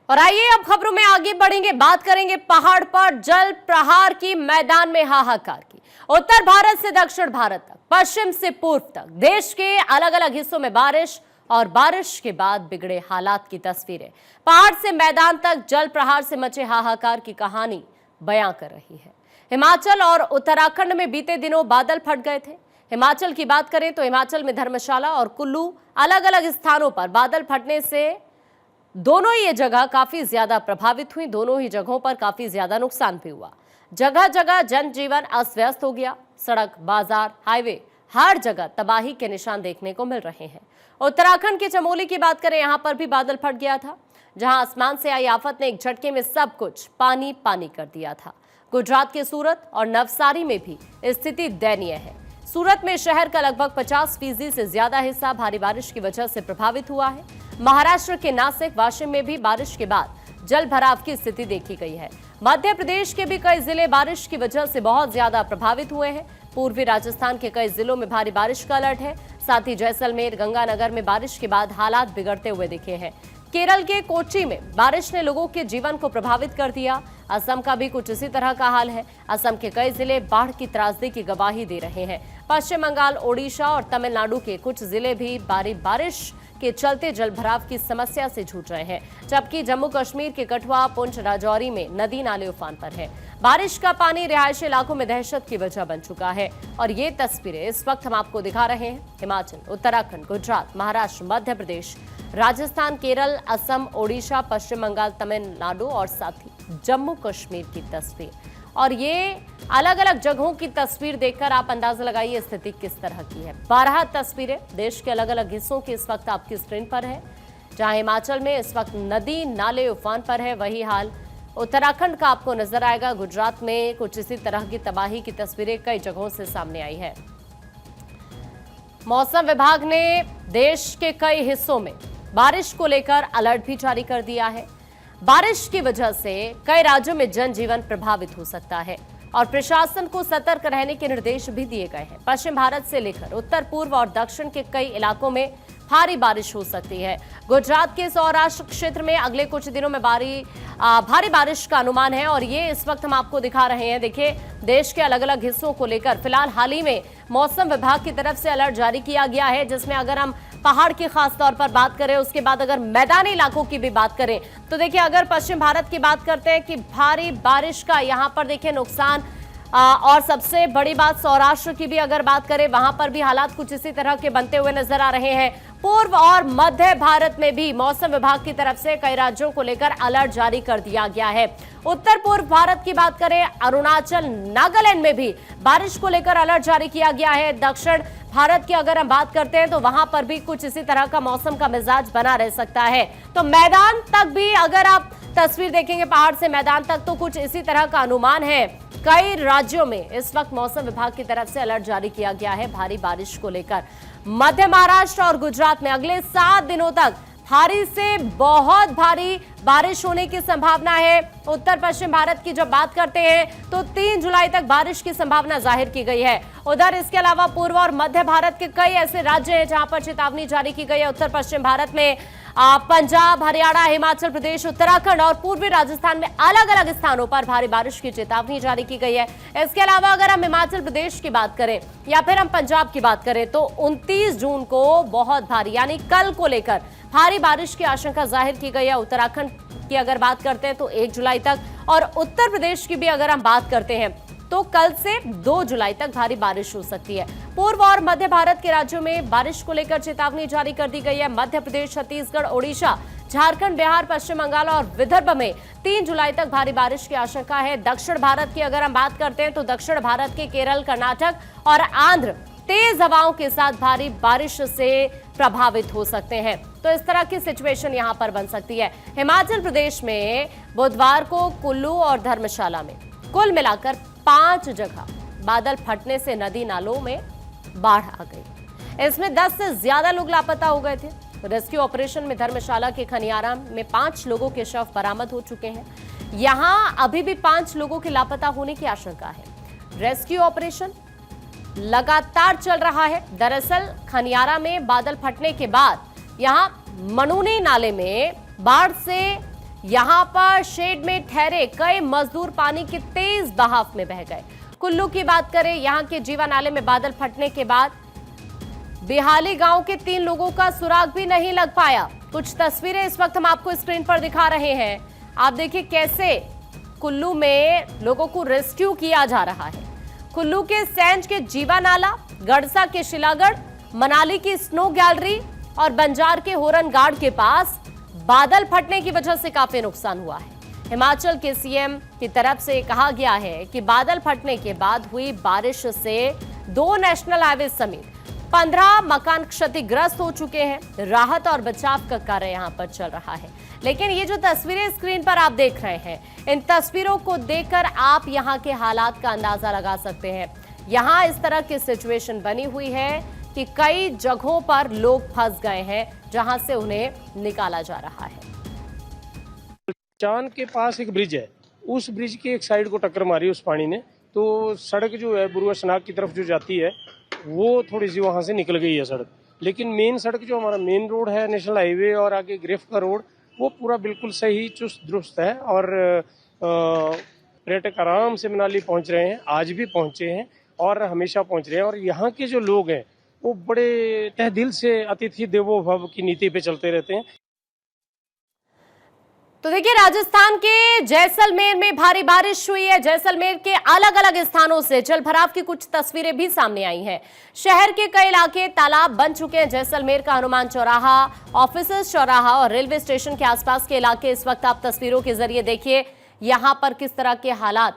और आइए अब खबरों में आगे बढ़ेंगे, बात करेंगे पहाड़ पर जल प्रहार की, मैदान में हाहाकार की। उत्तर भारत से दक्षिण भारत तक, पश्चिम से पूर्व तक देश के अलग अलग हिस्सों में बारिश और बारिश के बाद बिगड़े हालात की तस्वीरें पहाड़ से मैदान तक जल प्रहार से मचे हाहाकार की कहानी बयां कर रही है। हिमाचल और उत्तराखंड में बीते दिनों बादल फट गए थे। हिमाचल की बात करें तो हिमाचल में धर्मशाला और कुल्लू अलग अलग स्थानों पर बादल फटने से दोनों ही ये जगह काफी ज्यादा प्रभावित हुई। दोनों ही जगहों पर काफी ज्यादा नुकसान भी हुआ। जगह जगह जनजीवन अस्त व्यस्त हो गया। सड़क, बाजार, हाईवे, हर जगह तबाही के निशान देखने को मिल रहे हैं। उत्तराखंड के चमोली की बात करें, यहां पर भी बादल फट गया था, जहां आसमान से आई आफत ने एक झटके में सब कुछ पानी पानी कर दिया था। गुजरात के सूरत और नवसारी में भी स्थिति दयनीय है। सूरत में शहर का लगभग 50% से ज्यादा हिस्सा भारी बारिश की वजह से प्रभावित हुआ है। महाराष्ट्र के नासिक, वाशिम में भी बारिश के बाद जल भराव की स्थिति देखी गई है। मध्य प्रदेश के भी कई जिले बारिश की वजह से बहुत ज्यादा प्रभावित हुए हैं। पूर्वी राजस्थान के कई जिलों में भारी बारिश का अलर्ट है। साथ ही जैसलमेर, गंगानगर में बारिश के बाद हालात बिगड़ते हुए दिखे हैं। केरल के कोच्चि में बारिश ने लोगों के जीवन को प्रभावित कर दिया। असम का भी कुछ इसी तरह का हाल है। असम के कई जिले बाढ़ की त्रासदी की गवाही दे रहे हैं। पश्चिम बंगाल, ओडिशा और तमिलनाडु के कुछ जिले भी भारी बारिश के चलते जलभराव की समस्या से जूझ रहे हैं, जबकि जम्मू कश्मीर के कठुआ, पुंछ, राजौरी में नदी नाले उफान पर है। बारिश का पानी रिहायशी इलाकों में दहशत की वजह बन चुका है और ये तस्वीरें इस वक्त हम आपको दिखा रहे हैं। हिमाचल, उत्तराखंड, गुजरात, महाराष्ट्र, मध्य प्रदेश, राजस्थान, केरल, असम, ओडिशा, पश्चिम बंगाल, तमिलनाडु और साथ ही जम्मू कश्मीर की तस्वीर। और ये अलग अलग जगहों की तस्वीर देखकर आप अंदाजा लगाइए स्थिति किस तरह की है। 12 तस्वीरें देश के अलग अलग हिस्सों की इस वक्त आपकी स्क्रीन पर है। जहां हिमाचल में इस वक्त नदी नाले उफान पर है, वही हाल उत्तराखंड का आपको नजर आएगा। गुजरात में कुछ इसी तरह की तबाही की तस्वीरें कई जगहों से सामने आई है। मौसम विभाग ने देश के कई हिस्सों में बारिश को लेकर अलर्ट भी जारी कर दिया है। बारिश की वजह से कई राज्यों में जनजीवन प्रभावित हो सकता है और प्रशासन को सतर्क रहने के निर्देश भी दिए गए हैं। पश्चिम भारत से लेकर उत्तर पूर्व और दक्षिण के कई इलाकों में भारी बारिश हो सकती है। गुजरात के सौराष्ट्र क्षेत्र में अगले कुछ दिनों में भारी बारिश का अनुमान है और ये इस वक्त हम आपको दिखा रहे हैं। देखिए, देश के अलग अलग हिस्सों को लेकर फिलहाल हाल ही में मौसम विभाग की तरफ से अलर्ट जारी किया गया है, जिसमें अगर हम पहाड़ की खास तौर पर बात करें, उसके बाद अगर मैदानी इलाकों की भी बात करें तो देखिए, अगर पश्चिम भारत की बात करते हैं कि भारी बारिश का यहां पर देखिए नुकसान, और सबसे बड़ी बात सौराष्ट्र की भी अगर बात करें, वहां पर भी हालात कुछ इसी तरह के बनते हुए नजर आ रहे हैं। पूर्व और मध्य भारत में भी मौसम विभाग की तरफ से कई राज्यों को लेकर अलर्ट जारी कर दिया गया है। उत्तर पूर्व भारत की बात करें, अरुणाचल, नागालैंड में भी बारिश को लेकर अलर्ट जारी किया गया है। दक्षिण भारत की अगर हम बात करते हैं तो वहां पर भी कुछ इसी तरह का मौसम का मिजाज बना रह सकता है। तो मैदान तक भी अगर आप तस्वीर देखेंगे, पहाड़ से मैदान तक, तो कुछ इसी तरह का अनुमान है। कई राज्यों में इस वक्त मौसम विभाग की तरफ से अलर्ट जारी किया गया है भारी बारिश को लेकर। मध्य महाराष्ट्र और गुजरात में अगले 7 दिनों तक भारी से बहुत भारी बारिश होने की संभावना है। उत्तर पश्चिम भारत की जब बात करते हैं तो 3 जुलाई तक बारिश की संभावना जाहिर की गई है। उधर इसके अलावा पूर्व और मध्य भारत के कई ऐसे राज्य हैं जहां पर चेतावनी जारी की गई है। उत्तर पश्चिम भारत में पंजाब, हरियाणा, हिमाचल प्रदेश, उत्तराखंड और पूर्वी राजस्थान में अलग अलग स्थानों पर भारी बारिश की चेतावनी जारी की गई है। इसके अलावा अगर हम हिमाचल प्रदेश की बात करें या फिर हम पंजाब की बात करें तो 29 जून को बहुत भारी, यानी कल को लेकर भारी बारिश की आशंका जाहिर की गई है। उत्तराखंड की अगर बात करते हैं तो 1 जुलाई तक, और उत्तर प्रदेश की भी अगर हम बात करते हैं तो कल से 2 जुलाई तक भारी बारिश हो सकती है। पूर्व और मध्य भारत के राज्यों में बारिश को लेकर चेतावनी जारी कर दी गई है। मध्य प्रदेश, छत्तीसगढ़, ओडिशा, झारखंड, बिहार, पश्चिम बंगाल और विदर्भ में 3 जुलाई तक भारी बारिश की आशंका है। दक्षिण भारत की अगर हम बात करते हैं तो दक्षिण भारत के केरल, कर्नाटक और आंध्र तेज हवाओं के साथ भारी बारिश से प्रभावित हो सकते हैं। तो इस तरह की सिचुएशन यहां पर बन सकती है। हिमाचल प्रदेश में बुधवार को कुल्लू और धर्मशाला में कुल मिलाकर 5 जगह बादल फटने से नदी नालों में बाढ़ आ गई। इसमें 10 से ज्यादा लोग लापता हो गए थे। रेस्क्यू ऑपरेशन में धर्मशाला के खनियारा में 5 लोगों के शव बरामद हो चुके हैं। यहां अभी भी 5 लोगों के लापता होने की आशंका है। रेस्क्यू ऑपरेशन लगातार चल रहा है। दरअसल खनियारा में बादल फटने के बाद यहां मनुनी नाले में बाढ़ से यहां पर शेड में ठहरे कई मजदूर पानी के तेज बहाव में बह गए। कुल्लू की बात करें, यहां के जीवा नाले में बादल फटने के बाद बिहाली गांव के 3 लोगों का सुराग भी नहीं लग पाया। कुछ तस्वीरें इस वक्त हम आपको स्क्रीन पर दिखा रहे हैं। आप देखिए कैसे कुल्लू में लोगों को रेस्क्यू किया जा रहा है। कुल्लू के सैंज के जीवा नाला, गड़सा के शिलागढ़, मनाली की स्नो गैलरी और बंजार के होरन गार्ड के पास बादल फटने की वजह से काफी नुकसान हुआ है। हिमाचल के सीएम की तरफ से कहा गया है कि बादल फटने के बाद हुई बारिश से 2 नेशनल हाईवे समेत 15 मकान क्षतिग्रस्त हो चुके हैं। राहत और बचाव का कार्य यहां पर चल रहा है। लेकिन ये जो तस्वीरें स्क्रीन पर आप देख रहे हैं, इन तस्वीरों को देखकर आप यहां के हालात का अंदाजा लगा सकते हैं। यहां इस तरह की सिचुएशन बनी हुई है कि कई जगहों पर लोग फंस गए हैं, जहां से उन्हें निकाला जा रहा है। चांद के पास एक ब्रिज है, उस ब्रिज की एक साइड को टक्कर मारी उस पानी ने, तो सड़क जो है बुरुआ शनाग की तरफ जो जाती है वो थोड़ी सी वहां से निकल गई है सड़क। लेकिन मेन सड़क जो हमारा मेन रोड है, नेशनल हाईवे और आगे गिरफ्त का रोड, वो पूरा बिल्कुल सही चुस्त दुरुस्त है और पर्यटक आराम से मनाली पहुंच रहे हैं, आज भी पहुंचे हैं और हमेशा पहुंच रहे हैं। और यहाँ के जो लोग हैं वो बड़े तहे दिल से अतिथि देवो भव की नीति पे चलते रहते हैं। तो देखिए, राजस्थान के जैसलमेर में भारी बारिश हुई है। जैसलमेर के अलग अलग स्थानों से जलभराव की कुछ तस्वीरें भी सामने आई हैं। शहर के कई इलाके तालाब बन चुके हैं। जैसलमेर का हनुमान चौराहा, ऑफिसर्स चौराहा और रेलवे स्टेशन के आसपास के इलाके इस वक्त आप तस्वीरों के जरिए देखिए यहां पर किस तरह के हालात